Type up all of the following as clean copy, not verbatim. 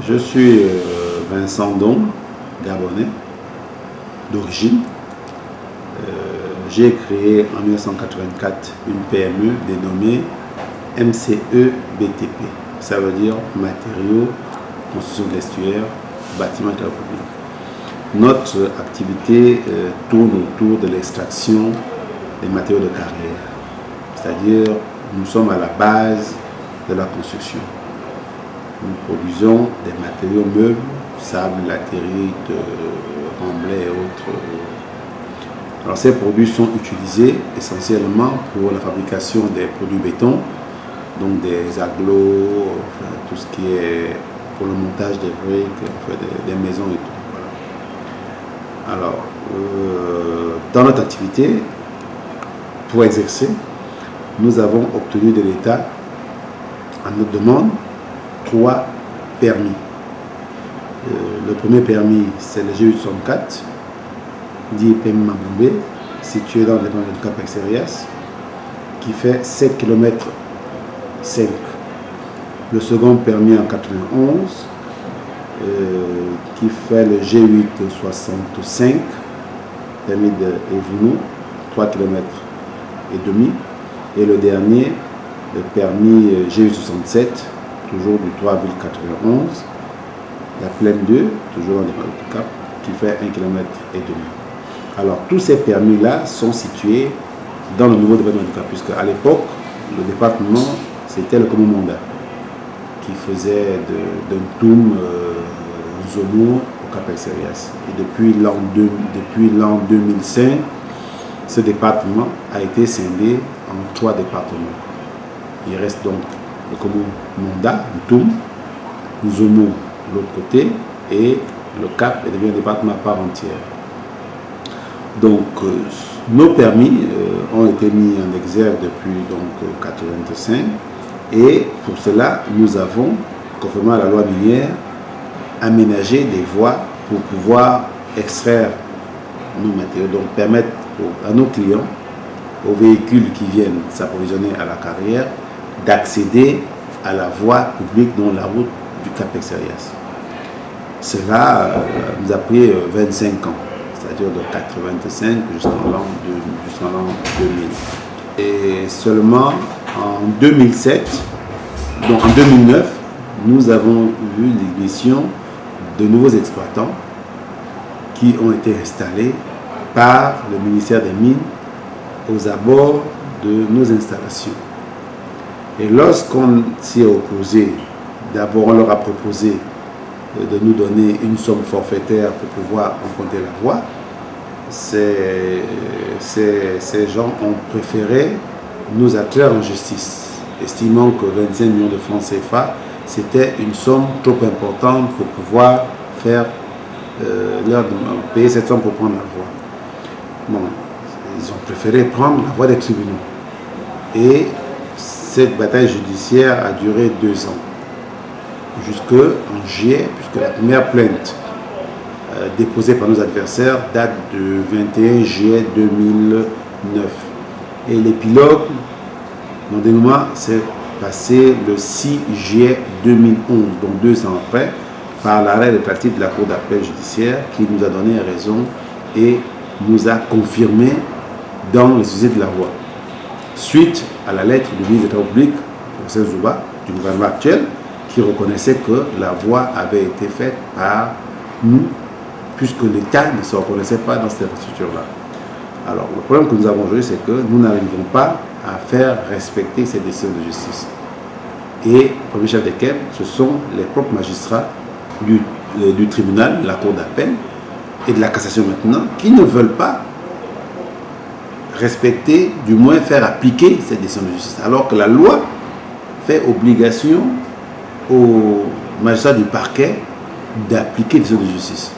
Je suis Vincent Dong, gabonais d'origine. J'ai créé en 1984 une PME dénommée MCE BTP. Ça veut dire matériaux, construction de l'estuaire, bâtiment et travaux publics. Notre activité tourne autour de l'extraction des matériaux de carrière. C'est-à-dire, nous sommes à la base de la construction. Nous produisons des matériaux meubles, sable, latérite, remblai et autres. Alors, ces produits sont utilisés essentiellement pour la fabrication des produits béton, donc des agglos, enfin, tout ce qui est pour le montage des briques, enfin, des maisons et tout. Voilà. Alors, dans notre activité, pour exercer, nous avons obtenu de l'État, à notre demande, 3 permis. Le premier permis, c'est le G864, dit Pemma Bombé, situé dans le département du Cap-Exérias, qui fait 7 km 5. Le second permis en 91, qui fait le G865, permis de Evino, 3 km et demi. Et le dernier, le permis G867, toujours du 3,91, la plaine 2, toujours dans le département du Cap, qui fait 1 km et demi. Alors, tous ces permis-là sont situés dans le nouveau département du Cap, puisque à l'époque, le département, c'était le Commonda, qui faisait de Ntoum, Zomo au Cap-Exérias. Et depuis l'an 2005, ce département a été scindé en 3 départements. Il reste donc le Commonda, Ntoum, Zomo de l'autre côté, et le Cap devient un département à part entière. Donc, nos permis ont été mis en exergue depuis 1985, et pour cela, nous avons, conformément à la loi minière, aménagé des voies pour pouvoir extraire nos matériaux, donc permettre à nos clients, aux véhicules qui viennent s'approvisionner à la carrière, d'accéder à la voie publique, dont la route du Cap-Exérias. Cela nous a pris 25 ans, c'est-à-dire de 85 jusqu'en l'an 2000. Et seulement en 2007, donc en 2009, nous avons eu l'ignition de nouveaux exploitants qui ont été installés par le ministère des Mines aux abords de nos installations. Et lorsqu'on s'y est opposé, d'abord on leur a proposé de nous donner une somme forfaitaire pour pouvoir emprunter la voie. Ces gens ont préféré nous attirer en justice, estimant que 25 millions de francs CFA, c'était une somme trop importante pour pouvoir payer cette somme pour prendre la voie. Bon, ils ont préféré prendre la voie des tribunaux. Et cette bataille judiciaire a duré 2 ans. Jusqu'en juillet, puisque la première plainte déposée par nos adversaires date du 21 juillet 2009. Et l'épilogue, mon dénouement, s'est passé le 6 juillet 2011, donc 2 ans après, par l'arrêt rétroactif de la Cour d'appel judiciaire qui nous a donné raison et nous a confirmé dans les sujets de la voie. Suite à la lettre du ministre des Travaux publics, professeur Zouba, du gouvernement actuel, qui reconnaissait que la voie avait été faite par nous, puisque l'État ne se reconnaissait pas dans cette infrastructure-là. Alors, le problème que nous avons aujourd'hui, c'est que nous n'arrivons pas à faire respecter ces décisions de justice. Et le premier chef desquels, ce sont les propres magistrats du tribunal, de la cour d'appel et de la cassation maintenant, qui ne veulent pas respecter, du moins faire appliquer ces décisions de justice. Alors que la loi fait obligation aux magistrats du parquet d'appliquer les décisions de justice.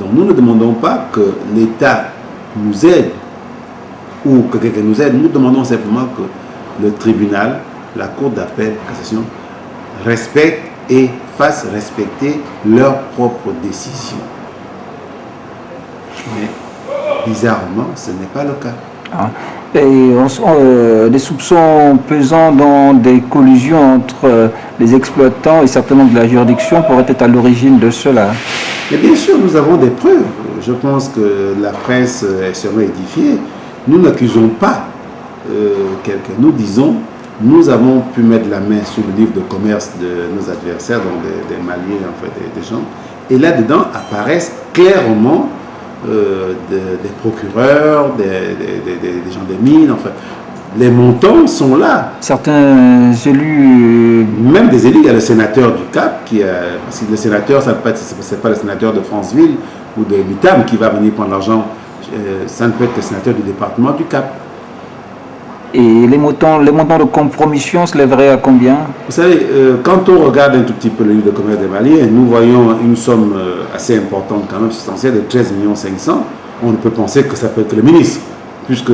Donc nous ne demandons pas que l'État nous aide ou que quelqu'un nous aide, nous demandons simplement que le tribunal, la cour d'appel, cassation, respecte et fasse respecter leurs propres décisions. Mais bizarrement, ce n'est pas le cas. Ah. Et des soupçons pesant dans des collusions entre les exploitants et certainement de la juridiction pourraient être à l'origine de cela. Et bien sûr, nous avons des preuves. Je pense que la presse est sûrement édifiée. Nous n'accusons pas quelqu'un. Nous disons, nous avons pu mettre la main sur le livre de commerce de nos adversaires, donc des Maliens, en fait, des gens. Et là-dedans apparaissent clairement des procureurs, des gens des mines, enfin. Les montants sont là. Certains élus... Même des élus, il y a le sénateur du Cap, parce que le sénateur, ce n'est pas le sénateur de Franceville ou de l'UTAM qui va venir prendre l'argent, ça ne peut être le sénateur du département du Cap. Et les montants de compromission se lèveraient à combien? Vous savez, quand on regarde un tout petit peu le livre de commerce des Maliens, nous voyons une somme assez importante, quand même substantielle, de 13 500 000. On ne peut penser que ça peut être le ministre, puisque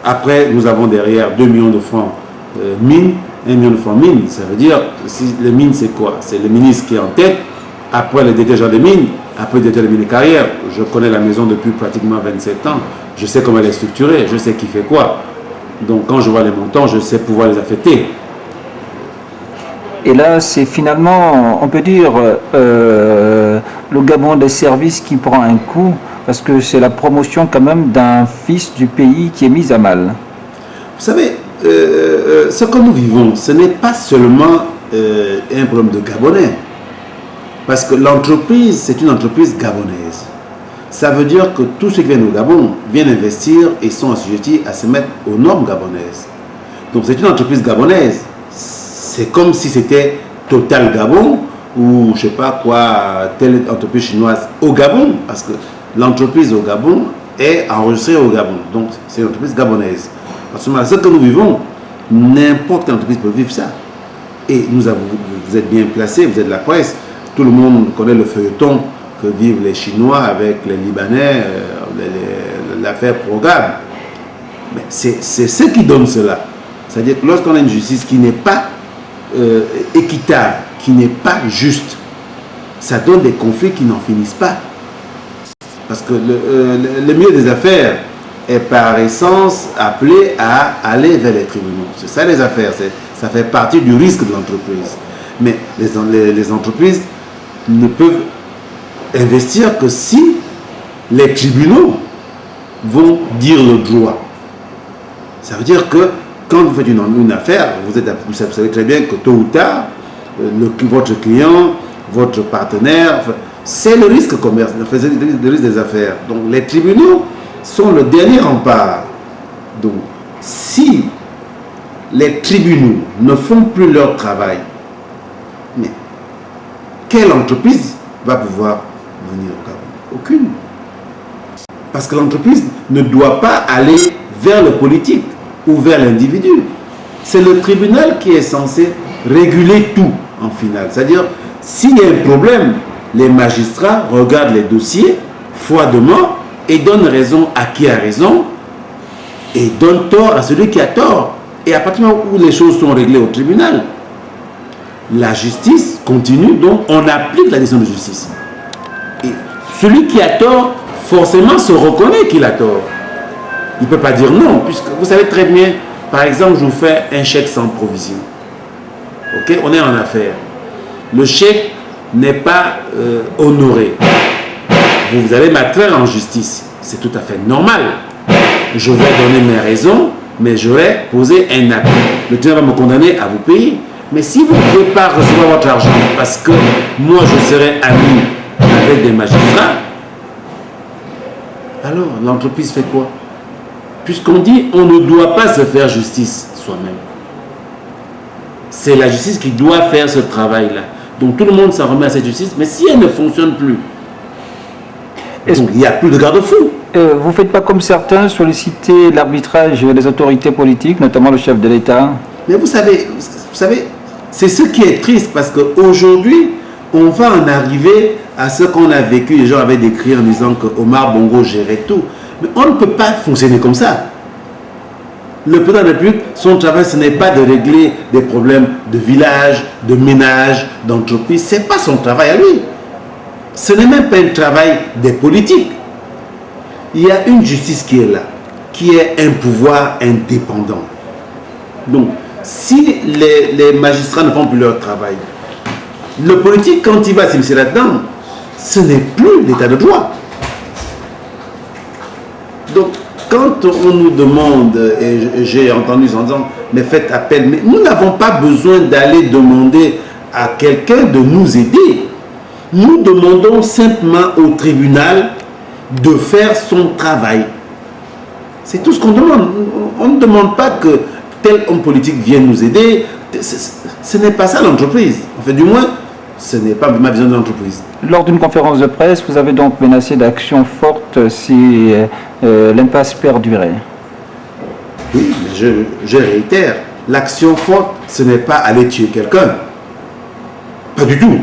après, nous avons derrière 2 millions de francs mines, 1 million de francs mines. Ça veut dire, si les mines, c'est quoi? C'est le ministre qui est en tête, après le détergent des mines, après le détergent des mines de carrière. Je connais la maison depuis pratiquement 27 ans. Je sais comment elle est structurée, je sais qui fait quoi. Donc quand je vois les montants, je sais pouvoir les affecter. Et là, c'est finalement, on peut dire, le Gabon des services qui prend un coup, parce que c'est la promotion quand même d'un fils du pays qui est mise à mal. Vous savez, ce que nous vivons, ce n'est pas seulement un problème de Gabonais. Parce que l'entreprise, c'est une entreprise gabonaise. Ça veut dire que tous ceux qui viennent au Gabon viennent investir et sont assujettis à se mettre aux normes gabonaises. Donc c'est une entreprise gabonaise. C'est comme si c'était Total Gabon ou je ne sais pas quoi, telle entreprise chinoise au Gabon. Parce que l'entreprise au Gabon est enregistrée au Gabon. Donc c'est une entreprise gabonaise. Parce que ce que nous vivons, n'importe quelle entreprise peut vivre ça. Et vous êtes bien placés, vous êtes de la presse. Tout le monde connaît le feuilleton que vivent les Chinois avec les Libanais, l'affaire Programme. Mais c'est ce qui donne cela. C'est-à-dire que lorsqu'on a une justice qui n'est pas équitable, qui n'est pas juste, ça donne des conflits qui n'en finissent pas. Parce que le milieu des affaires est par essence appelé à aller vers les tribunaux. C'est ça les affaires, ça fait partie du risque de l'entreprise. Mais les entreprises ne peuvent investir que si les tribunaux vont dire le droit. Ça veut dire que quand vous faites une affaire, vous savez très bien que tôt ou tard, votre client, votre partenaire, c'est le risque commerce, le risque des affaires. Donc les tribunaux sont le dernier rempart. Donc si les tribunaux ne font plus leur travail, mais quelle entreprise va pouvoir venir au Gabon? Aucune. Parce que l'entreprise ne doit pas aller vers le politique ou vers l'individu. C'est le tribunal qui est censé réguler tout en finale. C'est-à-dire, s'il y a un problème, les magistrats regardent les dossiers froidement et donnent raison à qui a raison et donnent tort à celui qui a tort. Et à partir du moment où les choses sont réglées au tribunal, la justice continue, donc on applique la décision de justice. Et celui qui a tort, forcément se reconnaît qu'il a tort. Il ne peut pas dire non, puisque vous savez très bien, par exemple, je vous fais un chèque sans provision. Ok, on est en affaires. Le chèque n'est pas honoré. Vous allez m'attraire en justice. C'est tout à fait normal. Je vais donner mes raisons, mais je vais poser un acte. Le tribunal va me condamner à vous payer. Mais si vous ne pouvez pas recevoir votre argent parce que moi je serai ami avec des magistrats, alors l'entreprise fait quoi? Puisqu'on dit on ne doit pas se faire justice soi-même. C'est la justice qui doit faire ce travail-là. Donc tout le monde s'en remet à cette justice, mais si elle ne fonctionne plus, donc, il n'y a plus de garde-fou. Vous ne faites pas comme certains solliciter l'arbitrage des autorités politiques, notamment le chef de l'État? Mais vous savez, c'est ce qui est triste parce qu'aujourd'hui, on va en arriver à ce qu'on a vécu. Les gens avaient décrit en disant que Omar Bongo gérait tout. Mais on ne peut pas fonctionner comme ça. Le président de la République, son travail, ce n'est pas de régler des problèmes de village, de ménage, d'entreprise. Ce n'est pas son travail à lui. Ce n'est même pas un travail des politiques. Il y a une justice qui est là. qui ait un pouvoir indépendant. Donc, si les magistrats ne font plus leur travail, le politique, quand il va s'immiscer là-dedans, ce n'est plus l'état de droit. Donc, quand on nous demande, et j'ai entendu en disant, mais faites appel, mais nous n'avons pas besoin d'aller demander à quelqu'un de nous aider. Nous demandons simplement au tribunal de faire son travail. C'est tout ce qu'on demande. On ne demande pas que tel homme politique vienne nous aider. Ce n'est pas ça l'entreprise. En fait, du moins, ce n'est pas ma vision de l'entreprise. Lors d'une conférence de presse, vous avez donc menacé d'action forte si l'impasse perdurait. Oui, mais je réitère, l'action forte, ce n'est pas aller tuer quelqu'un. Pas du tout.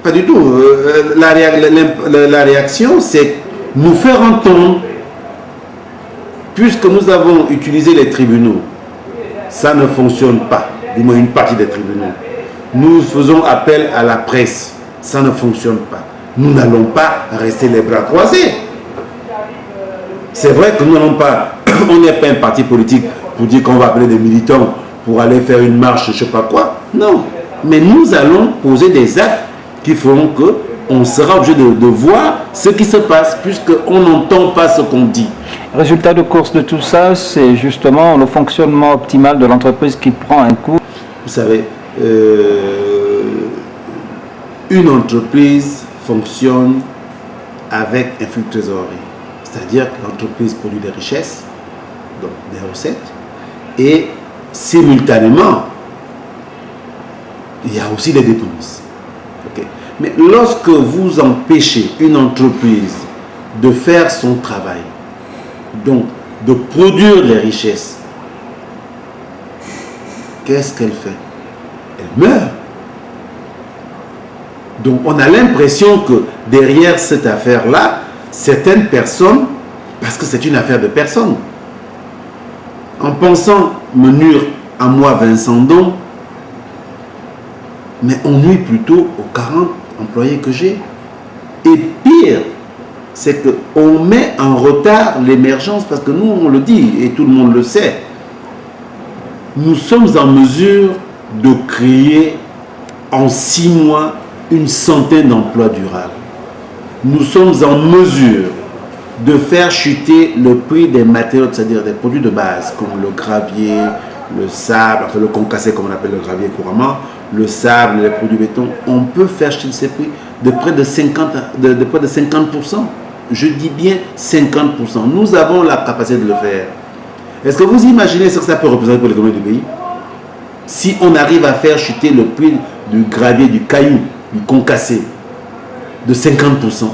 Pas du tout. La réaction, c'est nous faire entendre. Puisque nous avons utilisé les tribunaux, ça ne fonctionne pas, du moins une partie des tribunaux. Nous faisons appel à la presse, ça ne fonctionne pas. Nous n'allons pas rester les bras croisés. C'est vrai que nous n'allons pas, on n'est pas un parti politique pour dire qu'on va appeler des militants pour aller faire une marche, je ne sais pas quoi. Non, mais nous allons poser des actes qui feront qu'on sera obligé de voir ce qui se passe, puisqu'on n'entend pas ce qu'on dit. Résultat de course de tout ça, c'est justement le fonctionnement optimal de l'entreprise qui prend un coup. Vous savez, une entreprise fonctionne avec un flux de trésorerie. C'est-à-dire que l'entreprise produit des richesses, donc des recettes, et simultanément, il y a aussi des dépenses. Okay. Mais lorsque vous empêchez une entreprise de faire son travail, donc de produire les richesses, qu'est-ce qu'elle fait? Elle meurt. Donc on a l'impression que derrière cette affaire-là, certaines personnes, parce que c'est une affaire de personnes, en pensant me nuire à moi Vincent Dom, mais on nuit plutôt aux 40 employés que j'ai. Et pire, c'est qu'on met en retard l'émergence, parce que nous, on le dit, et tout le monde le sait, nous sommes en mesure de créer en 6 mois une centaine d'emplois durables. Nous sommes en mesure de faire chuter le prix des matériaux, c'est-à-dire des produits de base, comme le gravier, le sable, enfin le concassé comme on appelle le gravier couramment, le sable, les produits béton. On peut faire chuter ces prix de près de 50%. Je dis bien 50%. Nous avons la capacité de le faire. Est-ce que vous imaginez ce que ça peut représenter pour l'économie du pays? Si on arrive à faire chuter le prix du gravier, du caillou, du concassé, de 50%,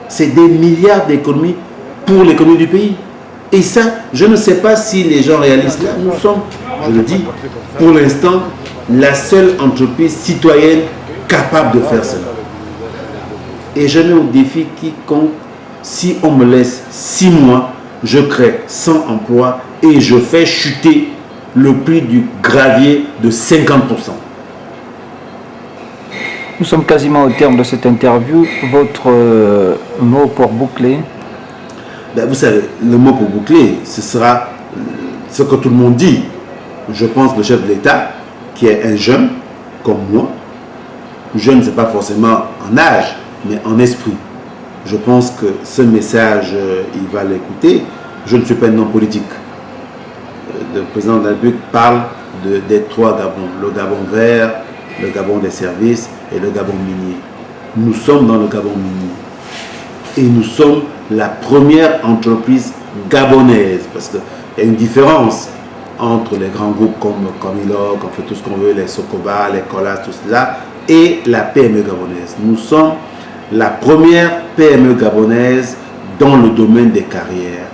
c'est des milliards d'économies pour l'économie du pays. Et ça, je ne sais pas si les gens réalisent là. Nous sommes, je le dis, pour l'instant, la seule entreprise citoyenne capable de faire cela. Et je mets au défi quiconque, si on me laisse 6 mois, je crée 100 emplois et je fais chuter le prix du gravier de 50%. Nous sommes quasiment au terme de cette interview. Votre mot pour boucler? Ben, vous savez, le mot pour boucler, ce sera ce que tout le monde dit. Je pense que le chef de l'État, qui est un jeune comme moi, jeune, ce n'est pas forcément en âge, mais en esprit. Je pense que ce message, il va l'écouter. Je ne suis pas un homme politique. Le président de la République parle des 3 Gabons. Le Gabon vert, le Gabon des services et le Gabon minier. Nous sommes dans le Gabon minier. Et nous sommes la première entreprise gabonaise. Parce qu'il y a une différence entre les grands groupes comme Comilog, on fait tout ce qu'on veut, les Sokoba, les Colas, tout cela, et la PME gabonaise. Nous sommes la première PME gabonaise dans le domaine des carrières.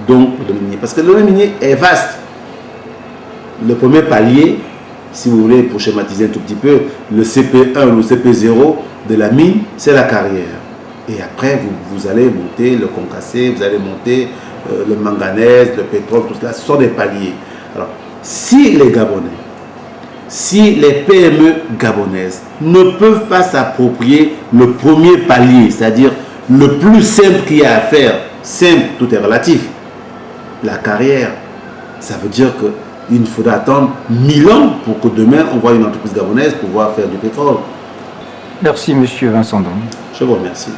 Donc, le minier. Parce que le domaine minier est vaste. Le premier palier, si vous voulez, pour schématiser un tout petit peu, le CP1 ou le CP0 de la mine, c'est la carrière. Et après, vous allez monter le concassé, vous allez monter le manganèse, le pétrole, tout cela, ce sont des paliers. Alors, si les Gabonais, si les PME gabonaises ne peuvent pas s'approprier le premier palier, c'est-à-dire le plus simple qu'il y a à faire, simple, tout est relatif. La carrière, ça veut dire qu'il faudra attendre 1000 ans pour que demain on voit une entreprise gabonaise pouvoir faire du pétrole. Merci, monsieur Vincent Dom. Je vous remercie.